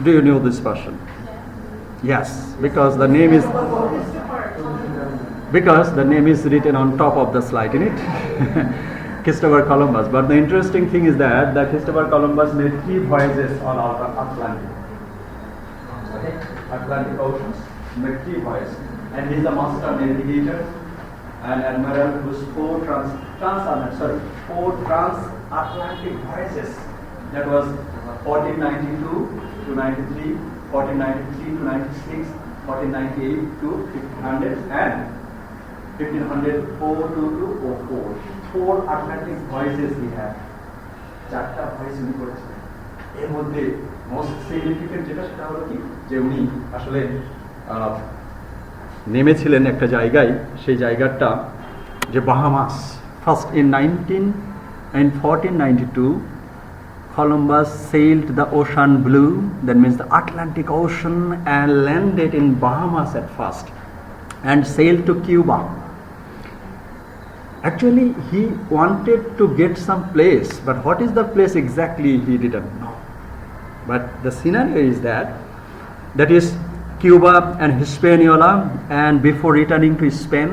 Do you know this person? Yes, because the name is written on top of the slide in it. Christopher Columbus. But the interesting thing is that Christopher Columbus made 3 voyages on Atlantic. Okay, Atlantic Oceans, made 3 voyages, and he is a master navigator and admiral whose 4 transatlantic voyages. That was 1492 to 93, 1493 to 96, 1498 to 1500, and 1504 to 04. 4 Atlantic voyages he had. 4টা voice উনি করেছিলেন। এর মধ্যে most significant যেটা সেটা হলো কি যে উনি আসলে নেমেছিলেন একটা জায়গায়, সেই জায়গাটা যে Bahamas. First in 1492 Columbus sailed the ocean blue, that means the Atlantic Ocean, and landed in Bahamas at first and sailed to Cuba. Actually, he wanted to get some place, but what is the place exactly he didn't know. But the scenario is that is Cuba and Hispaniola, and before returning to Spain,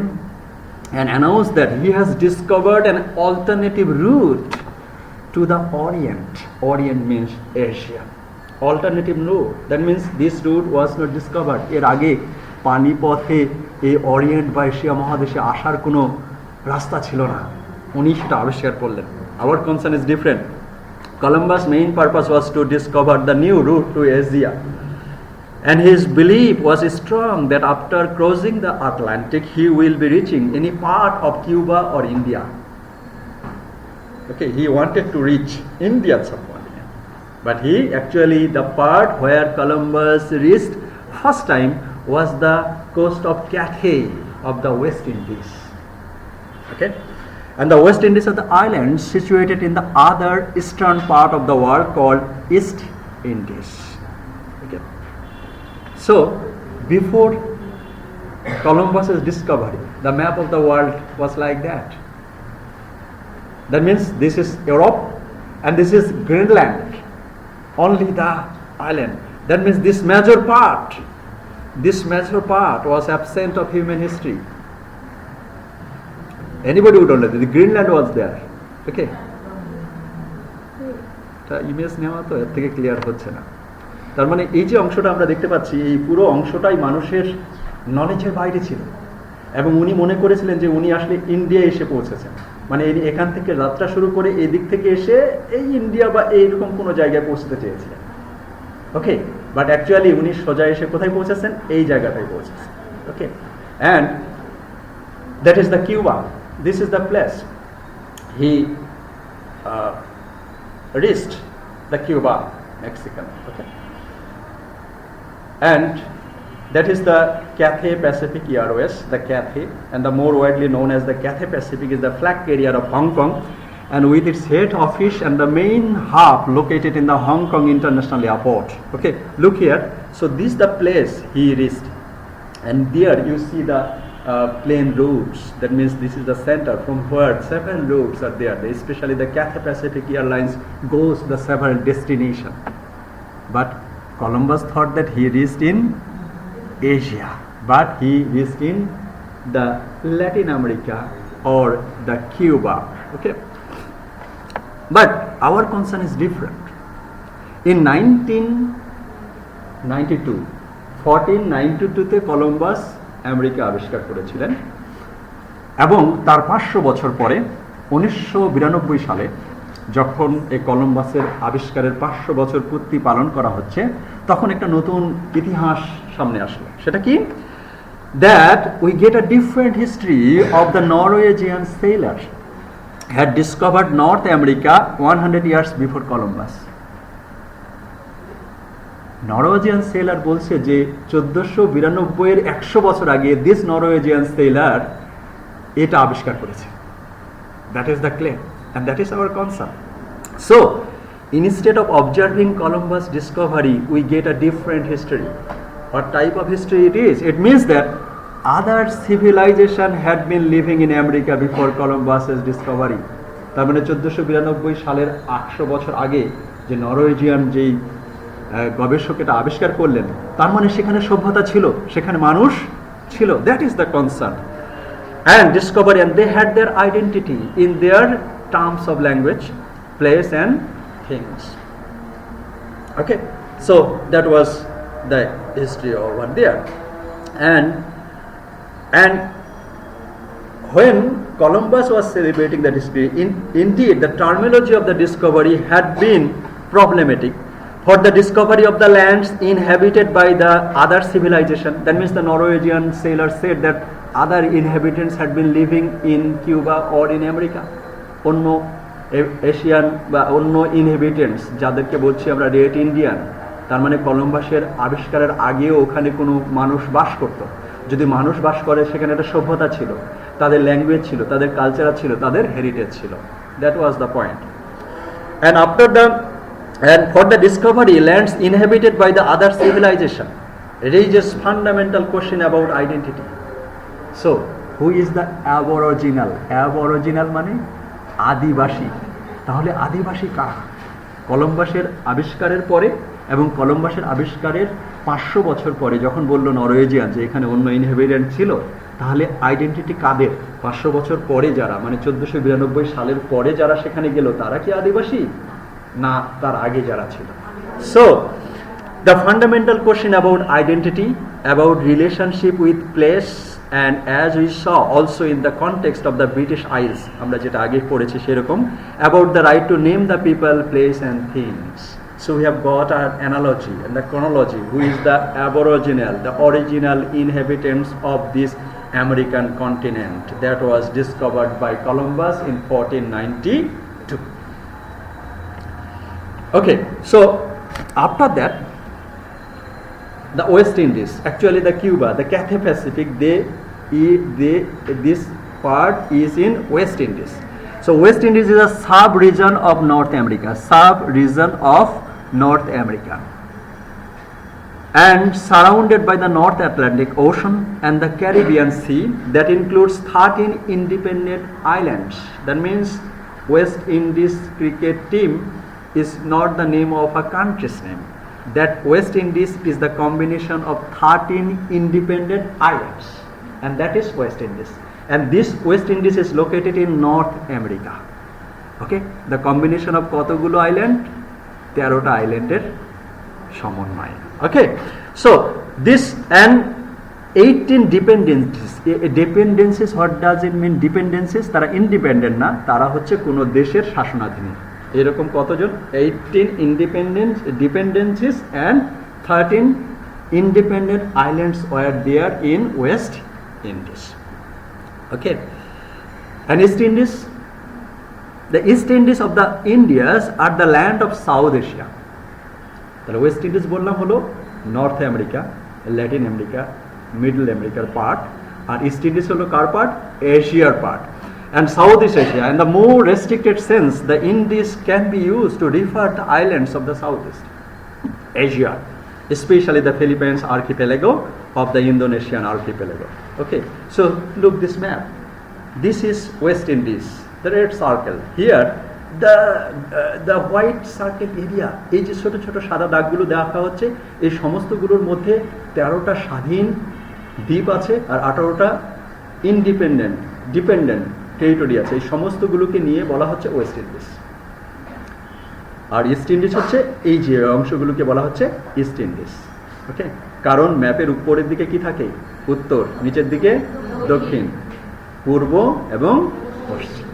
and announced that he has discovered an alternative route to the Orient. Orient means Asia. Alternative route. That means this route was not discovered. এর আগে পানিপথে এই orient বা Asia মহাদেশে আসার কোনো রাস্তা ছিল না, উনি সেটা আবিষ্কার করলেন। Our concern is different. Columbus' main purpose was to discover the new route to Asia, and his belief was strong that after crossing the Atlantic he will be reaching any part of Cuba or India. Okay, he wanted to reach India at some point, but the part where Columbus reached first time was the coast of Cathay of the West Indies. Okay, and the West Indies are the islands situated in the other eastern part of the world called East Indies. Okay, so before Columbus's discovery, the map of the world was like that. That means this is Europe and this is Greenland, only the island. That means this major part was absent of human history. Anybody would know that the Greenland was there. Okay, তা image নেওয়া তো এর থেকে clear হচ্ছে না। তার মানে এই যে অংশটা আমরা দেখতে পাচ্ছি, এই পুরো অংশটাই মানুষের নলেজের বাইরে ছিল, এবং উনি মনে করেছিলেন যে উনি আসলে ইন্ডিয়া এসে পৌঁছেছেন, মানে এখান থেকে যাত্রা শুরু করে এই দিক থেকে এসে এই ইন্ডিয়া বা এইরকম কোনো জায়গায় পৌঁছতে চেয়েছিলেন। ওকে, বাট অ্যাকচুয়ালি উনি সোজা এসে কোথায় পৌঁছেছেন? এই জায়গাটায় পৌঁছেছেন। Okay, and that is the Cuba. This is the place he reached, the Cuba, Mexican. Okay, and that is the Cathay Pacific Airways, the Cathay, and the more widely known as the Cathay Pacific is the flag carrier of Hong Kong, and with its head office and the main hub located in the Hong Kong International Airport. Okay, look here. So this is the place he reached, and there you see the plane routes. That means this is the center from where several routes are there. Especially the Cathay Pacific Airlines goes the several destination. But Columbus thought that he reached in Asia, but he reached in the Latin America or the Cuba. Okay, but our concern is different. In 1492 Columbus America আবিষ্কার করেছিলেন, এবং তার 500 বছর পরে 1992 সালে যখন এই কলম্বাসের আবিষ্কারের 500 বছর পূর্তি পালন করা হচ্ছে, তখন একটা নতুন ইতিহাস সামনে আসলো। সেটা কি? That we get a different history of the Norwegian sailor had discovered North America 100 years before Columbus. Norwegian seller বলছে যে 1492 এর 100 বছর আগে দিস নরওয়েজিয়ান সেলার এটা আবিষ্কার করেছে। That is the claim, and that is our concern. So instead of observing Columbus discovery, we get a different history. What type of history it is? It means that other civilization had been living in America before Columbus's discovery. তার মানে 1492 সালের 100 বছর আগে যে Norwegian যেই গবেষক এটা আবিষ্কার করলেন, তার মানে সেখানে সভ্যতা ছিল, সেখানে মানুষ ছিল। That is the concern. And discovery, and they had their identity in their terms of language, place and things. Okay, so that was the history over there. And when Columbus was celebrating the discovery, indeed the terminology of the discovery had been problematic for the discovery of the lands inhabited by the other civilization. That means the Norwegian sailors said that other inhabitants had been living in Cuba or in America. অন্য Asian বা অন্য ইনহেবিটেন্টস যাদেরকে বলছি আমরা red Indian, তার মানে কলম্বাসের আবিষ্কারের আগেও ওখানে কোনো মানুষ বাস করত। যদি মানুষ বাস করে সেখানে একটা সভ্যতা ছিল, তাদের ল্যাঙ্গুয়েজ ছিল, তাদের কালচার ছিল, তাদের হেরিটেজ ছিল। That was the point. And after the and for the discovery lands inhabited by the other civilization raises fundamental question about identity. So who is the aboriginal? Aboriginal মানে আদিবাসী। তাহলে আদিবাসী কারা? কলম্বাসের আবিষ্কারের পরে এবং কলম্বাসের আবিষ্কারের 500 বছর পরে যখন বলল নরওয়েজিয়ান যে এখানে অন্য ইনহেবিটেন্ট ছিল, তাহলে আইডেন্টিটি কাদের? 500 বছর পরে যারা, মানে 1492 সালের পরে যারা সেখানে গেল, তারা কি আদিবাসী না তার আগে যারা ছিল? So the fundamental question about identity, about relationship with place, and as we saw also in the context of the British Isles, আমরা যেটা আগে পড়েছি সেরকম, about the right to name the people, place and things. So we have got an analogy and the chronology, who is the aboriginal, the original inhabitants of this American continent that was discovered by Columbus in 1492. Okay, so after that the West Indies, actually the Cuba, the Cathay Pacific, this part is in West Indies. So West Indies is a sub-region of North America, sub-region of North America, and surrounded by the North Atlantic Ocean and the Caribbean Sea, that includes 13 independent islands. That means West Indies cricket team is not the name of a country's name. That West Indies is the combination of 13 independent islands, and that is West Indies. And this West Indies is located in North America. Okay, the combination of কতগুলো island? 13টা আইল্যান্ডের সমন্বয়। Okay, so this and 18 dependencies. What does it mean dependencies? তারা independent না, তারা হচ্ছে কোনো দেশের শাসনাধীন। এরকম কতজন? 18 dependencies and 13 independent islands were there in West Indies. Okay, and East Indies, the East Indies of the Indias are the land of South Asia. তাহলে West Indies বললাম হলো north America, Latin America, middle আমেরিকার part, আর east Indies হলো কার part? এশিয়ার part. And Southeast Asia, in the more restricted sense, the Indies can be used to refer to islands of the Southeast Asia, especially the Philippines archipelago of the Indonesian archipelago. Okay, so look this map. This is West Indies, the red circle. Here, the white circle area, এই যে ছোট ছোট সাদা দাগগুলো দেখা হচ্ছে, এই সমস্তগুলোর মধ্যে 13টা স্বাধীন দ্বীপ আছে আর 18টা ডিপেন্ডেন্ট টেরিটরি আছে। এই সমস্তগুলোকে নিয়ে বলা হচ্ছে ওয়েস্ট ইন্ডিজ। আর ইস্ট ইন্ডিজ হচ্ছে এই যে অংশগুলোকে বলা হচ্ছে ইস্ট ইন্ডিজ। ওকে, কারণ ম্যাপের উপরের দিকে কি থাকে? উত্তর, নিচের দিকে দক্ষিণ, পূর্ব এবং পশ্চিম।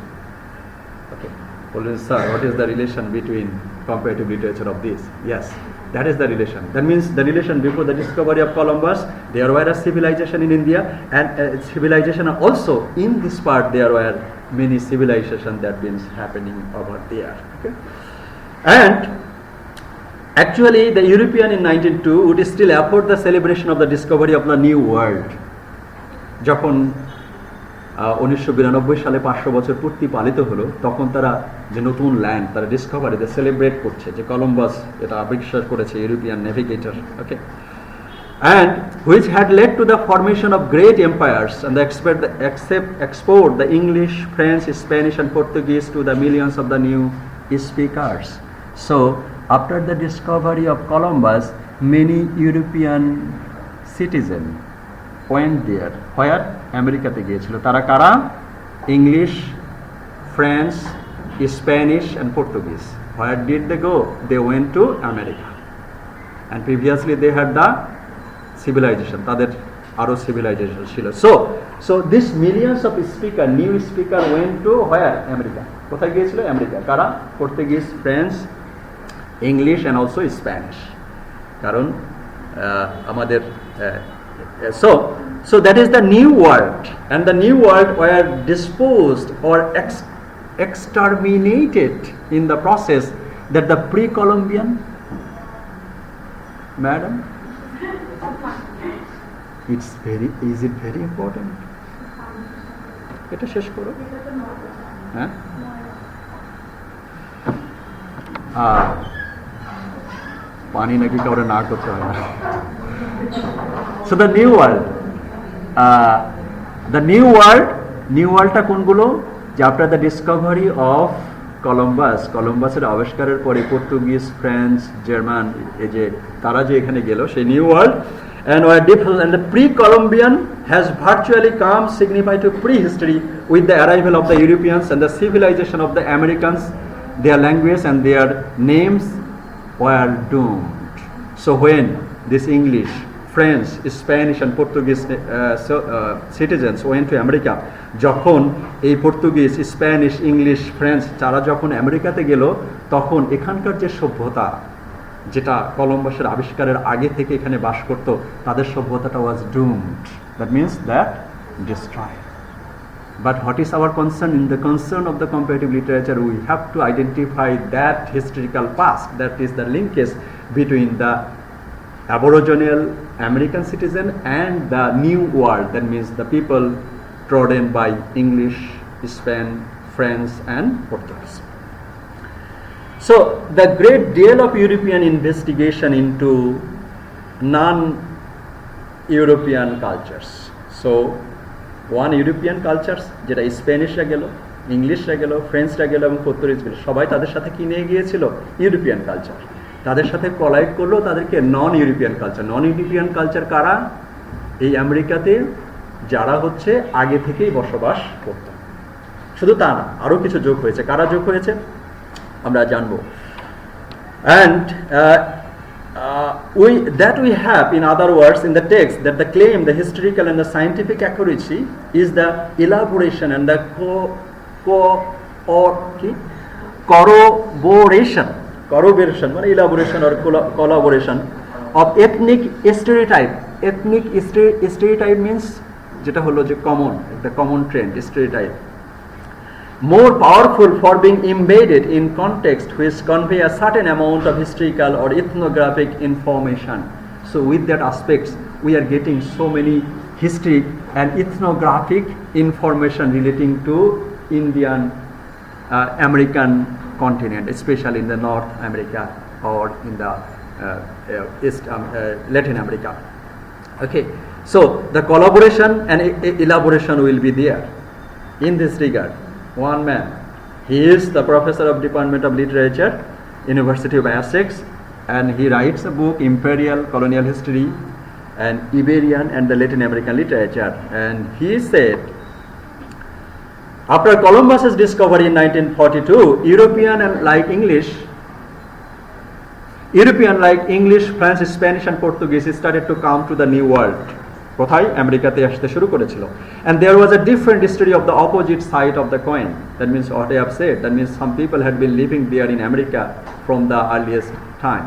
ওকে, বললেন sir, what is the relation between comparative literature of this? Yes, that is the relation. That means the relation before the discovery of Columbus, there were a civilization in India, and civilization also in this part there were many civilization that been happening over there. Okay, and actually the European in 1902 would still afford the celebration of the discovery of the new world. যখন 1992 সালে 500 বছর পূর্তি পালিত হলো, তখন তারা যে নতুন ল্যান্ড তারা ডিসকভারি সেলিব্রেট করছে, যে কলম্বাস এটা আবিষ্কার করেছে, European navigator. Okay, and which had led to the formation of great empires and the export the English, French, Spanish and Portuguese to the millions of the new speakers. So after the discovery of Columbus, many European citizens went there. Where? আমেরিকাতে গিয়েছিল। তারা কারা? English, French, Spanish and Portuguese. Where did they go? They went to America. And previously they had the civilization. তাদের আরো civilization ছিল। So this millions of new speaker went to where? America. কোথায় গিয়েছিল? America. কারা? Portuguese, French, English and also Spanish. কারণ আমাদের so that is the new world, and the new world were disposed or exterminated in the process that the pre-Columbian, madam, is it very important? এটা শেষ করো। হ্যাঁ, পানি নাকি কাউরে না করতে হয় না। So the new world, new worldটা কোনগুলো? যে after the discovery of কলম্বাসের আবিষ্কারের পরে পর্তুগিজ, ফ্রেঞ্চ, জার্মান, এই যে তারা যে এখানে গেল, সেই new world and the pre-Columbian has virtually come signify to prehistory with the arrival of the Europeans and the civilization of the Americans. Their language and their names were doomed. So when this English, French, Spanish and Portuguese citizens went to America, যখন এই Portuguese, Spanish, English, French তারা যখন আমেরিকাতে গেল, তখন এখানকার যে সভ্যতা, যেটা কলম্বাসের আবিষ্কারের আগে থেকে এখানে বাস করত, তাদের সভ্যতাটা was doomed. That means that destroyed. But what is our concern? In the concern of the comparative literature, we have to identify that historical past, that is the linkage between the Aboriginal American citizen and the new world, that means the people trodden by English, Spanish, French and Portuguese. So the great deal of European investigation into non-European cultures. So one European cultures, যেটা স্প্যানিশরা গেল, ইংলিশরা গেল, ফ্রেঞ্চরা গেল এবং Portuguese গেল, সবাই তাদের সাথে কি নিয়ে গিয়েছিল? European culture. তাদের সাথে কলাইড করলো তাদেরকে non European culture. Non European culture কারা? এই আমেরিকাতে যারা হচ্ছে আগে থেকেই বসবাস করত। শুধু তা না, আরো কিছু যোগ হয়েছে। কারা যোগ হয়েছে আমরা জানবো। And we have, in other words, in the text, that the claim, the historical and the scientific accuracy is the elaboration and the corroboration, মানে elaboration or collaboration of ethnic stereotype. Ethnic stereotype means যেটা হলো যে common, একটা common trend, stereotype. More powerful for being embedded in context which convey a certain amount of historical or ethnographic information. So with that aspects, we are getting so many historic and ethnographic information relating to Indian American continent, especially in the North America or in the East Latin America. Okay, so the collaboration and elaboration will be there in this regard. One man, he is the professor of Department of Literature, University of Essex, and he writes a book, Imperial Colonial History and Iberian and the Latin American Literature. And he said, after Columbus's discovery in 1942, European like English, French, Spanish and Portuguese started to come to the New World. কোথায়? আমেরিকাতে আসতে শুরু করেছিল। And there was a different history of the opposite side of the coin. That means what I have said, that means some people had been living there in America from the earliest time.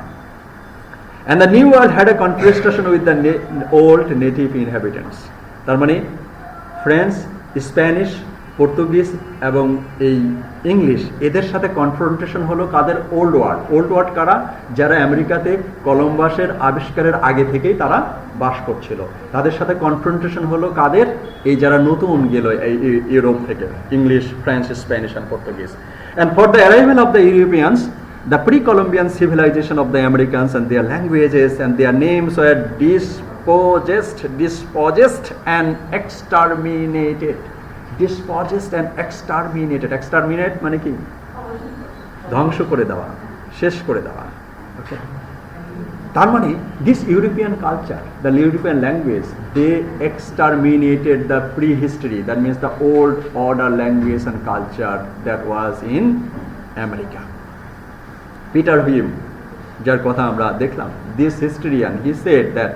And the New World had a confrontation with the old native inhabitants. তার মানে French, Spanish, Portuguese এবং এই English, এদের সাথে confrontation হলো কাদের? Old world কারা? যারা আমেরিকাতে কলম্বাসের আবিষ্কারের আগে থেকেই তারা বাস করছিল। তাদের সাথে কনফ্রন্টেশন হলো কাদের? এই যারা নতুন গেল এই ইউরোপ থেকে, English, French, Spanish and Portuguese. And for the arrival of the Europeans, the pre-Columbian civilization of the Americans and their languages and their names were dispossessed and exterminated. Exterminate মানে কি? ধ্বংস করে দেওয়া, শেষ করে দেওয়া। Okay. তার মানে this European culture, the European language, they exterminated the prehistory, that means the old order language and culture that was in America. Peter Hume, যার কথা আমরা দেখলাম, this historian, he said that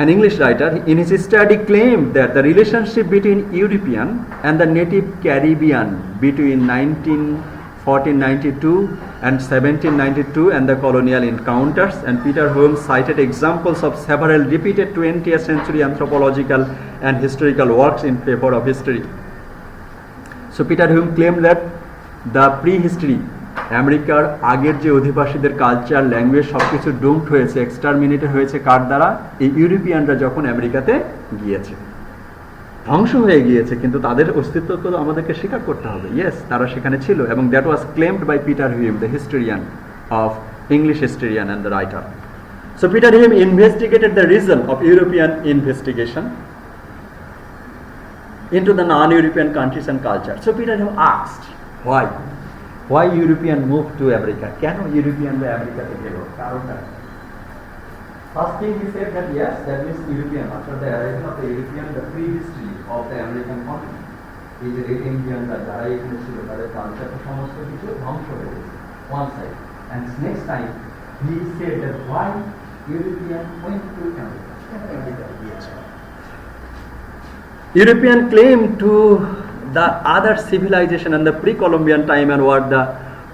an English writer in his study claimed that the relationship between European and the native Caribbean between 1492 and 1792 and the colonial encounters, and Peter Hume cited examples of several repeated 20th century anthropological and historical works in favor of history. So Peter Hume claimed that the prehistory, আমেরিকার আগের যে অধিবাসীদের culture, language সবকিছু doomed হয়েছে, এক্সটারমিনেটেড হয়েছে কার দ্বারা? এই ইউরোপিয়ানরা যখন আমেরিকাতে গিয়েছে, ধ্বংস হয়ে গিয়েছে, কিন্তু তাদের অস্তিত্ব তো আমাদেরকে স্বীকার করতে হবে। ইয়েস, তারা সেখানে ছিল, এবং that was claimed by Peter Hume, the historian of English historian and the writer. So Peter Hume investigated the reason of European investigation into the non-European countries and culture. So Peter Hume asked, why European moved to America? কেন ইউরোপিয়ানরা আমেরিকাতে গেল? কারণটা first thing he said that yes, that means European, after the arrival of the European, the prehistory of the American continent, এই যে red ইন্ডিয়ানরা যারা এখানে ছিল, তাদের কালচার সমস্ত কিছু ধ্বংস হয়ে গেছে, one side. And next time he said that why European went to America? European claim to the other civilization and the pre-Columbian time and were the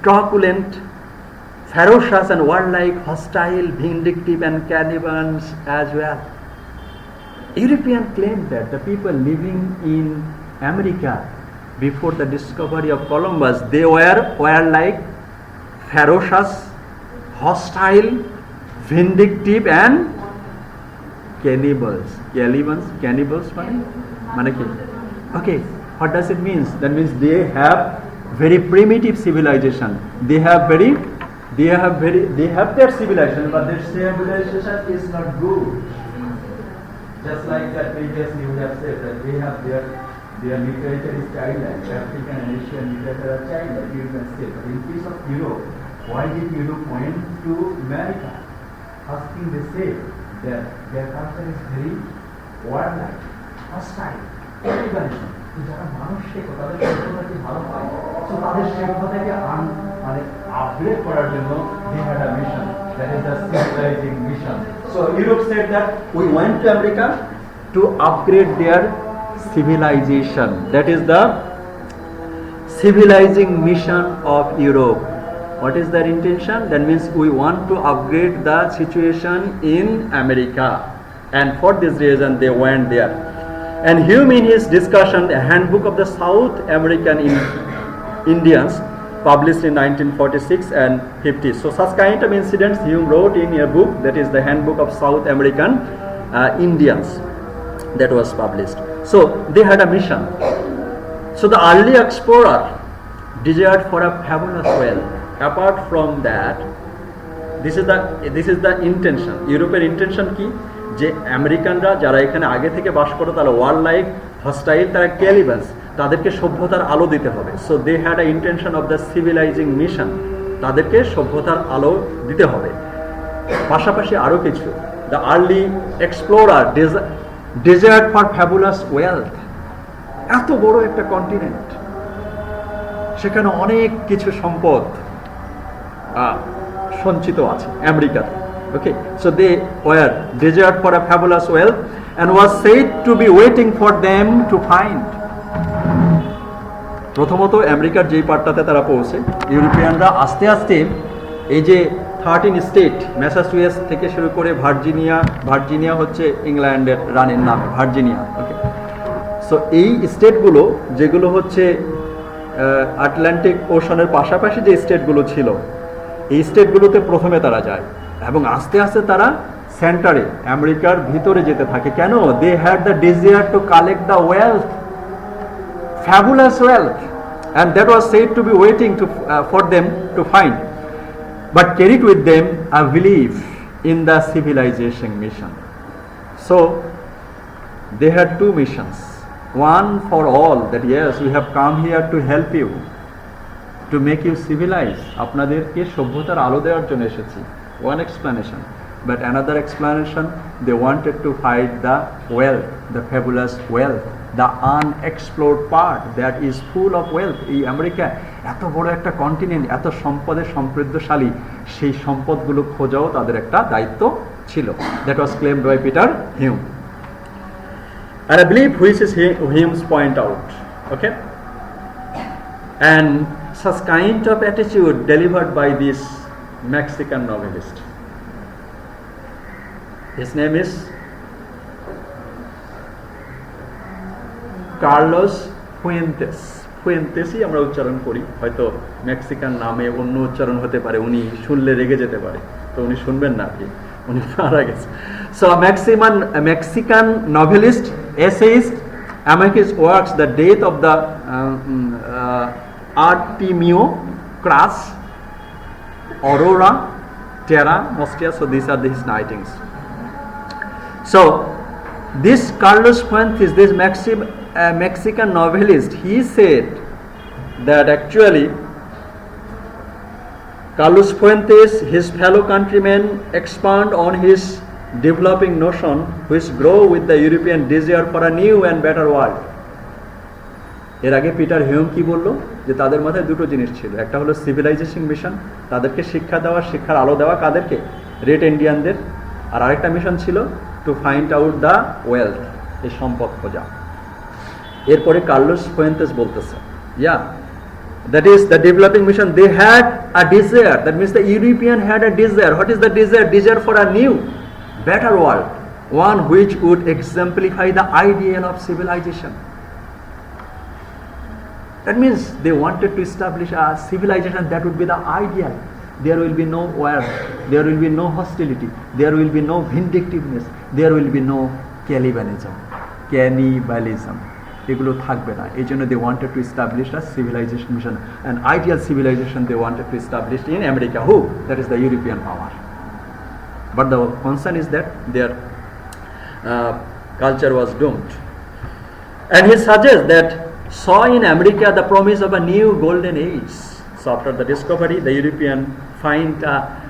truculent, ferocious and warlike, hostile, vindictive and cannibals as well. European claimed that the people living in America before the discovery of Columbus, they were warlike, ferocious, hostile, vindictive and cannibals. Cannibals মানে কি? Okay, what does it mean? That means they have very primitive civilization. They have their civilization, but their civilization is not good. Just like that previously we have said that they have their literature is childlike. African and Asian literature are childlike, you can say. But in case of Europe, why did Europe went to America? Asking they say that their culture is very warlike, hostile, cannibalism. যারা মানুষ শেখো তাদের সভ্যতাকে ভালো পায়, তো তাদের সভ্যতাকে মানে আপগ্রেড করার জন্য they had a mission, that is the civilizing mission. So Europe said that we went to America to upgrade their civilization. That is the civilizing mission of Europe. What is their intention? That means we want to upgrade the situation in America, and for this reason they went there. And Hume, in his discussion, the Handbook of the South American Indians, published in 1946 and 50. So such kind of incidents Hume wrote in a book, that is the Handbook of South American Indians, that was published. So they had a mission. So the early explorer desired for a fabulous wealth. Apart from that, this is the intention. European intention কি? যে আমেরিকানরা যারা এখানে আগে থেকে বাস করো তারা world like, hostile, তারা ক্যালিবান্স, তাদেরকে সভ্যতার আলো দিতে হবে। So they had a intention of the civilising mission, তাদেরকে সভ্যতার আলো দিতে হবে। পাশাপাশি আরও কিছু, the early explorer desired for fabulous wealth. এত বড় একটা কন্টিনেন্ট, সেখানে অনেক কিছু সম্পদ সঞ্চিত আছে আমেরিকাতে। Okay, so they were desired for a fabulous wealth and was said to be waiting for them to find. প্রথমত আমেরিকার যেই পার্টটাতে তারা পৌঁছে, ইউরোপিয়ানরা আস্তে আস্তে এই যে 13 স্টেট, ম্যাসাচুসেটস থেকে শুরু করে ভার্জিনিয়া হচ্ছে ইংল্যান্ডের রানীর নাম, ভার্জিনিয়া। ওকে, সো এই স্টেটগুলো যেগুলো হচ্ছে আটলান্টিক ওশনের পাশাপাশি যে স্টেটগুলো ছিল, এই স্টেটগুলোতে প্রথমে তারা যায় এবং আস্তে আস্তে তারা সেন্টারে আমেরিকার ভিতরে যেতে থাকে। কেন? They had the desire to collect the wealth, fabulous wealth, and that was said to be waiting for them to find, but carried with them a belief in the civilization mission. So they had two missions, one for all, that yes, we have come here to help you, to make you civilized, আপনাদেরকে সভ্যতার আলো দেওয়ার জন্য এসেছি. One explanation. But another explanation, they wanted to find the wealth, the fabulous wealth, the unexplored part that is full of wealth. এই America এত বড় একটা কন্টিনেন্ট, এত সম্পদে সমৃদ্ধশালী, সেই সম্পদগুলো খোঁজাও তাদের একটা দায়িত্ব ছিল. That was claimed by Peter Hume. And I believe which is Hume's point out. Okay? And such kind of attitude delivered by this Mexican novelist. His name is Carlos Fuentes. ফুয়েন্তেসই আমরা উচ্চারণ করি, হয়তো মেক্সিকান নামে অন্য উচ্চারণ হতে পারে, উনি শুনলে রেগে যেতে পারে, তো উনি শুনবেন না কি, উনি মারা গেছে. So a Mexican novelist, essayist, among his works, The Death of the Artemio Cras, Aurora, Terra Nostra, so these are his writings. So this Carlos Fuentes, this Mexican novelist, he said that actually Carlos Fuentes, his fellow countrymen, expand on his developing notion which grow with the European desire for a new and better world. এর আগে Peter Hume কি বললো, যে তাদের মাথায় দুটো জিনিস ছিল, একটা হলো সিভিলাইজেশন মিশন, তাদেরকে শিক্ষা দেওয়া, শিক্ষার আলো দেওয়া, কাদেরকে, রেড ইন্ডিয়ানদের, আর আরেকটা মিশন ছিল to find out the wealth, এই সম্পদ খোঁজা. এরপরে কার্লোস ফুয়েন্তেস বলতেছে, ইয়া that is the developing mission, they had a desire, that means the European had a desire. What is the desire? Desire for a new, better world, one which would exemplify the ideal of civilization. That means they wanted to establish a civilization that would be the ideal. There will be no war, there will be no hostility, there will be no vindictiveness, there will be no cannibalism. এগুলো থাকবে না. এই জন্য they wanted to establish a civilization mission, an ideal civilization they wanted to establish in America. Who? That is the European power. But the concern is that their culture was doomed. And he suggests that saw in America the promise of a new golden age. So after the discovery, the European find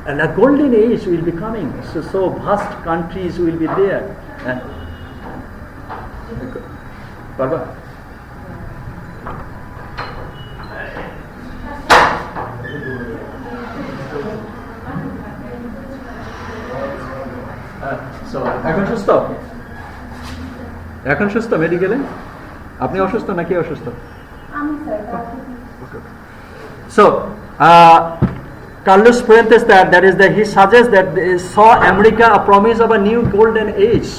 and a golden age will be coming. So vast countries will be there. And Barbara? So এখন সুস্থ, এখন সুস্থ মেডিকেলে, আপনি অসুস্থ নাকি অসুস্থ? So Carlos Fuentes, that is that he suggests that they saw America a promise of a new golden age.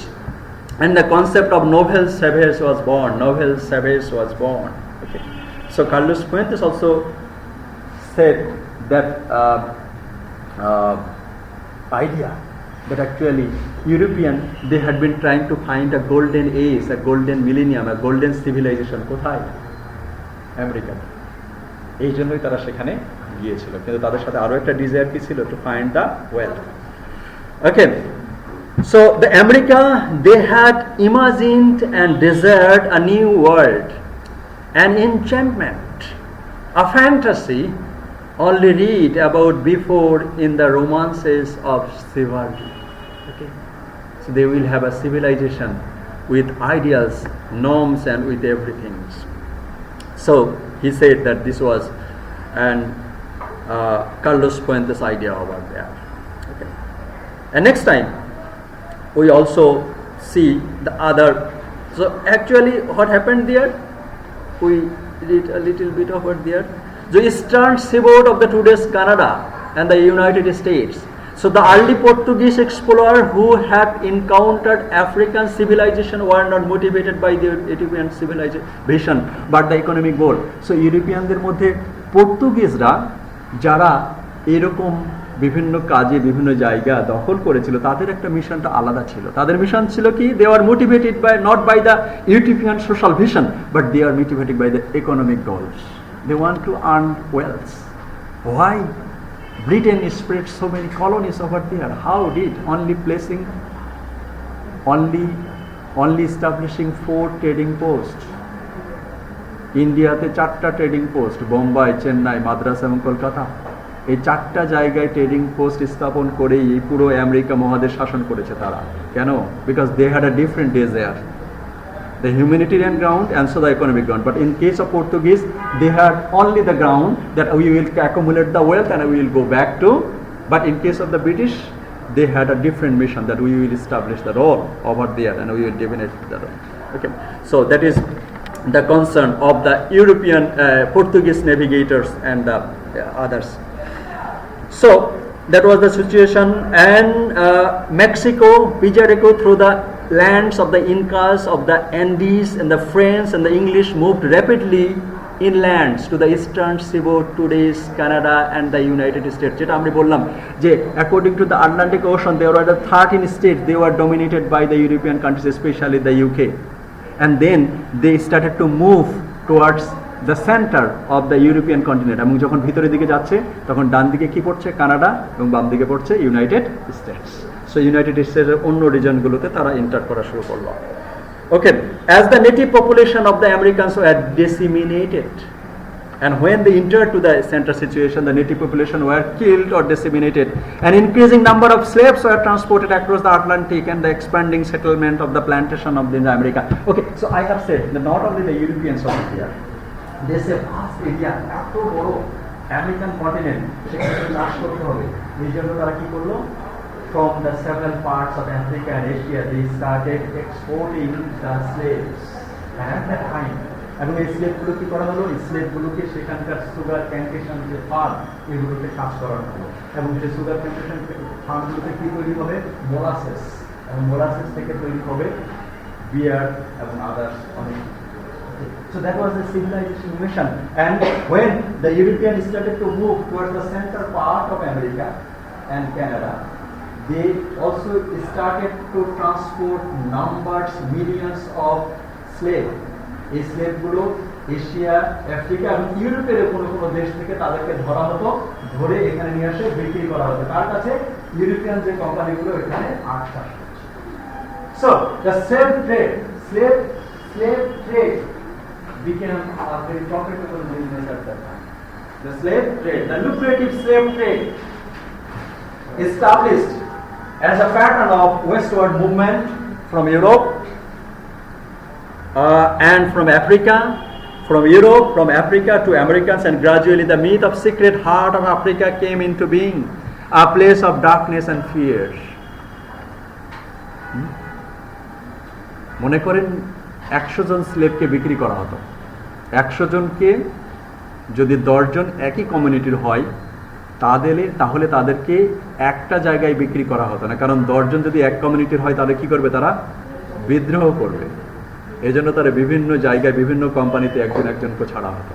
And the concept of novel savage was born. Novel savage was born. Okay. So Carlos Fuentes also said that idea that actually European, they had been trying to find a golden age, a golden millennium, a golden civilization. কোথায়? America. এই জন্যই তারা সেখানে গিয়েছিল, কিন্তু তাদের সাথে আরো একটা ডিজায়ার কি ছিল, to find the wealth. Okay. So the America, they had imagined and desired a new world, an enchantment, a fantasy only read about before in the romances of chivalry. Okay, so they will have a civilization with ideals, norms, and with everything. So he said that this was an Carlos Fuentes idea over there. Okay, and next time we also see the other. So actually what happened there, we read a little bit over there, the eastern seaboard of the today's Canada and the United States. So the early Portuguese explorer who had encountered African civilization were not motivated by the European civilization but the economic goal. So ইউরোপিয়ানদের মধ্যে পর্তুগিজরা যারা এরকম বিভিন্ন কাজে বিভিন্ন জায়গা দখল করেছিল, তাদের একটা মিশনটা আলাদা ছিল. তাদের মিশন ছিল কি, they are motivated by not by the European social vision but they are motivated by the economic goals. They want to earn wealth. Why Britain spread so many colonies over there? How did? Only establishing 4 trading posts. ইন্ডিয়াতে 4টা trading post, Bombay, Chennai, Madras এবং কলকাতা, এই 4টা জায়গায় trading post স্থাপন করেই এই পুরো আমেরিকা মহাদেশ শাসন করেছে তারা। কেন? Because they had a different desire, the humanitarian ground and so the economic ground. But in case of Portuguese, they had only the ground that we will accumulate the wealth and we will go back to. But in case of the British, they had a different mission that we will establish the role over there and we will dominate the role. Okay, so that is the concern of the European Portuguese navigators and the others. So that was the situation, and Mexico, Pizarro through the lands of the Incas, of the Andes, and the French and the English moved rapidly inlands to the eastern seaboard, today's Canada and the United States. যেটা আমি বললাম যে according to the Atlantic Ocean, there were the 13 states, they were dominated by the European countries, especially the UK, and then they started to move towards the center of the European continent. এবং যখন ভিতরের দিকে যাচ্ছে তখন ডান দিকে কি পড়ছে? Canada, এবং বাম দিকে পড়ছে ইউনাইটেড স্টেটস। সো ইউনাইটেড স্টেটসের অন্য রিজনগুলোতে তারা এন্টার করা শুরু করলো। ওকে, as the native population of the Americans were disseminated, and when they entered to the center situation, the native population were killed or disseminated. An increasing number of slaves were transported across the Atlantic and the expanding settlement of the plantation of the America. Okay, so I have said that not only the Europeans were here, they say vast area, এত বড় American continent, সেখানে চাষ করতে হবে। এই জন্য তারা কি করলো? From the several parts of Africa and Asia, they started exporting the slaves. And at that time, এবং এই স্লেভগুলো কি করা হলো? স্লেভগুলোকে সেখানকার সুগার প্ল্যান্টেশন যে ফার্ম, এগুলোতে কাজ করানো হলো, এবং সেই সুগার প্ল্যান্টেশন ফার্মগুলোতে কি তৈরি হবে? মোলাসেস, এবং মোলাসেস থেকে তৈরি হবে বিয়ার এবং আদার্স অনেক। So that was the civilization mission, and when the Europeans started to move towards the central part of America and Canada, they also started to transport numbers, millions of slaves. এই স্লেভগুলো Asia, Africa এবং ইউরোপের কোনো কোনো দেশ থেকে তাদেরকে ধরা হতো, ধরে এখানে নিয়ে আসে বিক্রি করা হতো কার কাছে? ইউরোপিয়ান যে কোম্পানিগুলো এখানে আখ চাষ করছে। So the slave trade became a very profitable business at that time. The slave trade, the lucrative slave trade, established as a pattern of westward movement from Europe and from Africa, from Europe, from Africa to Americans, and gradually the myth of secret heart of Africa came into being, a place of darkness and fear. মনে করেন 100 জন স্লেভকে বিক্রি করা হতো। 100 জনকে যদি 10 জন একই কমিউনিটির হয় তাহলে তাদেরকে একটা জায়গায় বিক্রি করা হতো না, কারণ 10 জন যদি এক কমিউনিটির হয় তাহলে কি করবে? তারা বিদ্রোহ করবে। এই জন্য তারা বিভিন্ন জায়গায় বিভিন্ন কোম্পানিতে একজনকে ছাড়া হতো।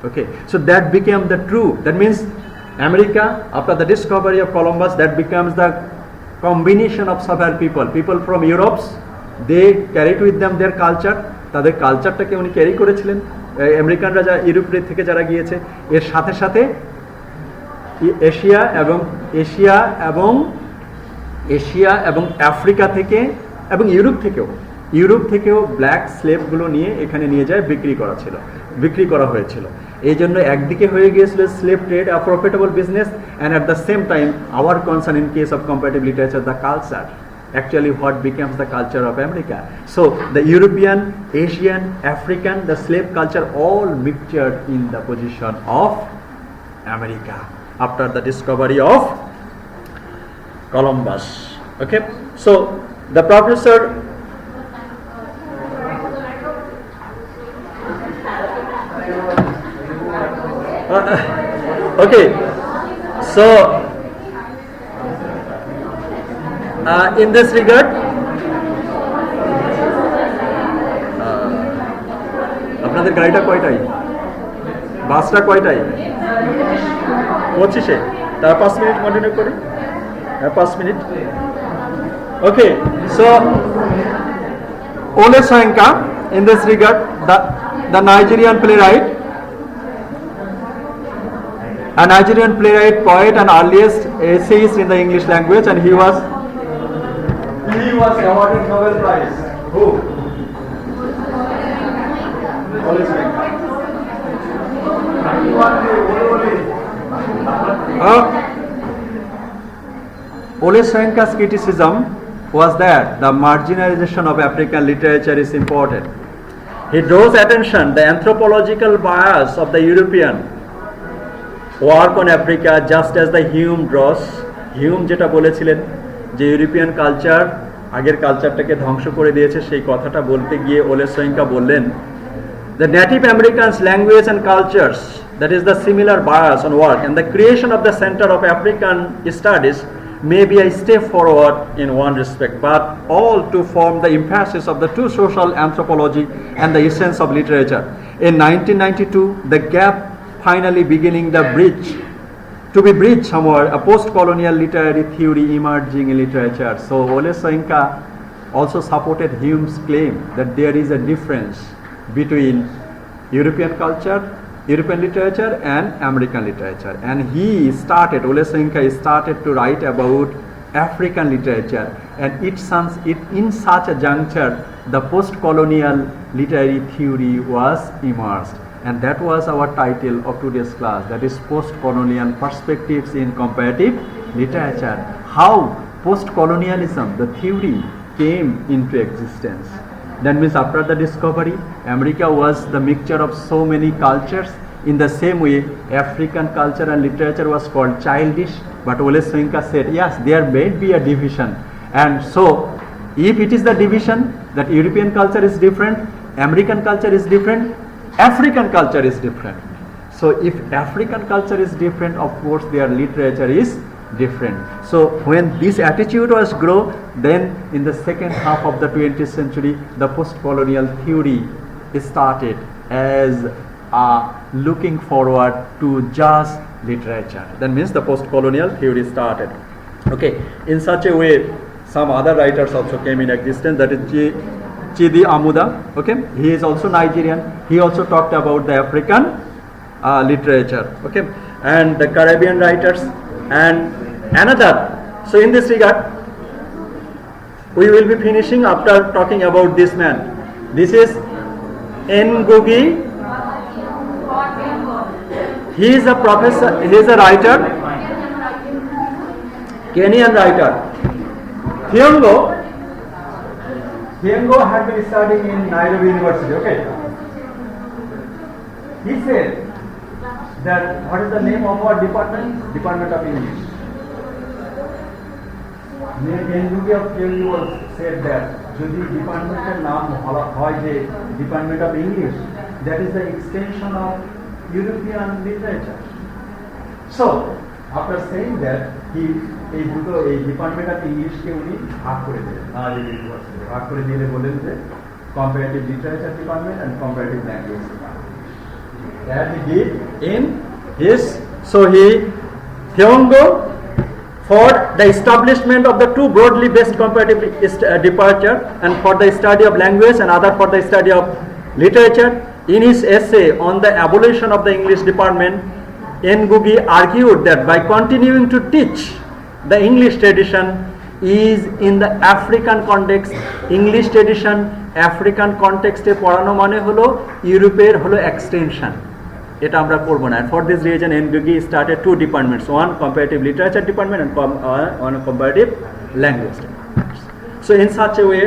Okay, so that became the true, that means America after the discovery of Columbus, that becomes the combination of several people from Europe. They carried with them their culture, তাদের কালচারটাকে উনি ক্যারি করেছিলেন। আমেরিকানরা যা ইউরোপ থেকে যারা গিয়েছে, এর সাথে সাথে এশিয়া এবং আফ্রিকা থেকে এবং ইউরোপ থেকেও ব্ল্যাক স্লেভগুলো নিয়ে এখানে নিয়ে যায় বিক্রি করা হয়েছিল। এই জন্য একদিকে হয়ে গিয়েছিল slave trade, a profitable business, and at the same time hour concern in case of comparative literature, the culture, actually what becomes the culture of America. So the European, Asian, African, the slave culture all mixtured in the position of America after the discovery of Columbus. Okay, so the professor okay, so in this regard, আপনাদের গাড়িটা কয়টায়? বাসটা কয়টায়? 25-এ। তার 5 minute continue করি। 5 minute. Okay, so Ole Soyinka, in this regard, the Nigerian playwright, a Nigerian playwright, poet, and earliest essayist in the English language, and he was awarded Nobel Prize. Who? Ole Soyinka. Ole Soyinka's criticism was that the marginalization of African literature is important. He draws attention the anthropological bias of the European work on Africa, just as the Hume draws. Hume যেটা বলেছিলেন যে European culture আগের কালচারটাকে ধ্বংস করে দিয়েছে, সেই কথাটা বলতে গিয়ে ওলে সোয়িঙ্কা বললেন the native Americans language and cultures, that is the similar bias on work, and the creation of the Center of African Studies may be a step forward in one respect, but all to form the emphasis of the two social anthropology and the essence of literature. In 1992, the gap finally beginning the bridge to be bridged somewhere, a post-colonial literary theory emerging in literature. So Ole Soyinka also supported Hume's claim that there is a difference between European culture, European literature and American literature, and Ole Soyinka started to write about African literature, and in such a juncture the post-colonial literary theory was emerged, and that was our title of today's class, that is post-colonial perspectives in comparative literature, how post-colonialism, the theory, came into existence. That means after the discovery, America was the mixture of so many cultures. In the same way, African culture and literature was called childish, but Ole Soyinka said, yes, there may be a division. And so, if it is the division that European culture is different, American culture is different, African culture is different. So, if African culture is different, of course, their literature is different. So when this attitude was grow, then in the second half of the 20th century, the post-colonial theory started as looking forward to just literature. That means the post-colonial theory started. Okay, in such a way, some other writers also came in existence. That is Chidi Amuda. Okay, he is also Nigerian. He also talked about the African literature. Okay, and the Caribbean writers. And another, so in this regard, we will be finishing after talking about this man. This is Ngugi. He is a professor, he is a writer, Kenyan writer. Thiongo had been studying in Nairobi University, okay. He said that, what is the name of our department? Department of English. Ngugi of Thiongo said that যদি ডিপার্টমেন্টের নাম হয় যে department of English, that is the extension of European literature. So after saying that, he এই department of ইংলিশকে উনি ভাগ করে দিলেন, ভাগ করে দিয়ে বললেন যে comparative literature department and comparative language department. That he did in his, so Thiongo for the establishment of the two broadly based comparative departure, and for the study of language and other for the study of literature. In his essay on the abolition of the English department, Ngugi argued that by continuing to teach the English tradition is in the African context, English tradition African context e porano mane holo Europeer holo extension. এটা আমরা করব না. And for this reason Ngugi started two departments, one comparative literature department and one comparative language department. So in such a way,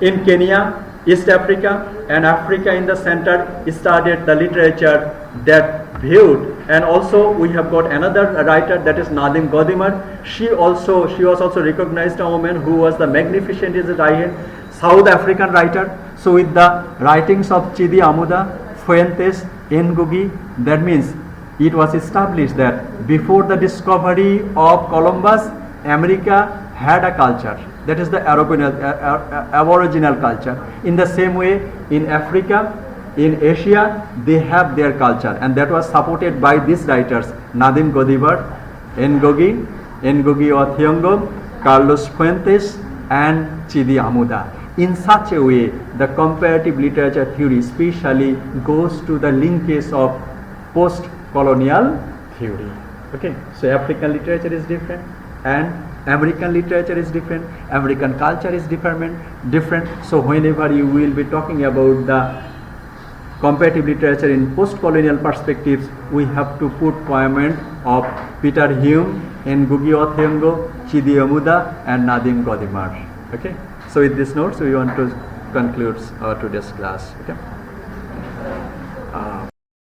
in Kenya, East Africa and Africa in the center started the literature that viewed. And also we have got another writer, that is Nadim Godimer. She was also recognized a woman who was the magnificent South African writer. So with the writings of Chidi Amuda, Fuentes, Ngugi, that means it was established that before the discovery of Columbus, America had a culture, that is the aboriginal culture. In the same way, in Africa, in Asia, they have their culture, and that was supported by these writers, Nadim Godimer, Ngugi or Thiongo, Carlos Fuentes and Chidi Amuda. In such a way, the comparative literature theory especially goes to the linkage of post-colonial theory. Okay, so African literature is different and American literature is different, American culture is different. So whenever you will be talking about the comparative literature in post-colonial perspectives, we have to put comment of Peter Hume, Ngugi wa Thiong'o, Chidi Amuda, and Nadim Godimar. Okay. So with these notes, we want to conclude today's class. Okay.